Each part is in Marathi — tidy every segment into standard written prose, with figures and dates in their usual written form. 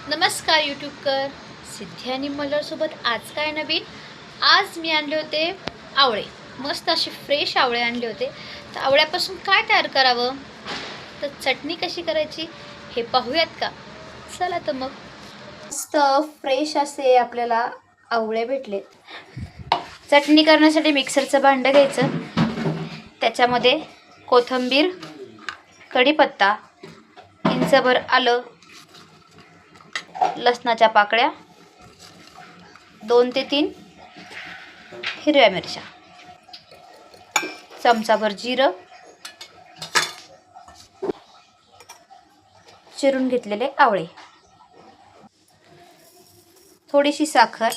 नमस्कार यूट्यूबकर, सिद्धी आणि मल्हारसोबत आज काय नवीन. आज मी आणले होते आवळे, मस्त असे फ्रेश आवळे आणले होते. तर आवळ्यापासून काय तयार करावं, तर चटणी कशी करायची हे पाहूयात का. चला तर मग. मस्त फ्रेश असे आपल्याला आवळे भेटलेत. चटणी करण्यासाठी मिक्सरचं भांडं घ्यायचं, त्याच्यामध्ये कोथिंबीर, कढीपत्ता, इंचभर आलं, लसणाच्या पाकळ्या, 2 ते 3 हिरव्या मिरच्या, चमचाभर जिरं, चिरून घेतलेले आवळे, थोडीशी साखर,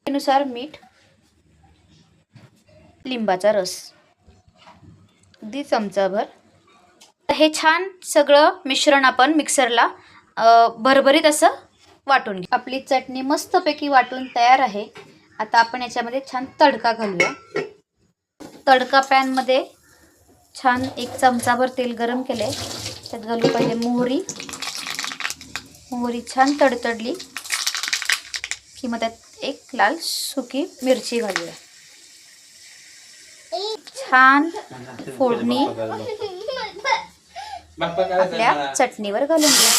नुसार मीठ, लिंबाचा रस, अगदी चमचाभर. हे छान सगळं मिश्रण आपण मिक्सरला भरभरीत असं वाटून घेऊ. आपली चटणी मस्तपैकी वाटून तयार आहे. आता आपण याच्यामध्ये छान तडका घालूया. तडका पॅनमध्ये छान 1 चमचाभर तेल गरम केले, त्यात घालू पहिले मोहरी. मोहरी छान तडतडली की मग त्यात 1 लाल सुकी मिरची घालूया. छान फोडणी आपल्या चटणीवर घालून घ्या.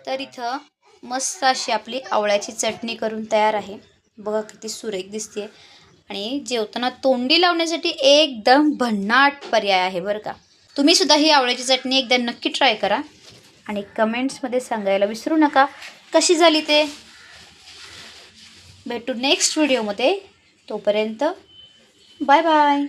तर इथं मस्त अशी आपली आवळ्याची चटणी करून तयार आहे. बघा किती सुरेख दिसते आणि जेवताना तोंडी लावण्यासाठी एकदम भन्नाट पर्याय आहे बरं का. तुम्ही सुद्धा ही आवळ्याची चटणी एकदा नक्की ट्राय करा आणि कमेंट्समध्ये सांगायला विसरू नका कशी झाली ते. भेटू नेक्स्ट व्हिडिओमध्ये. तोपर्यंत बाय बाय.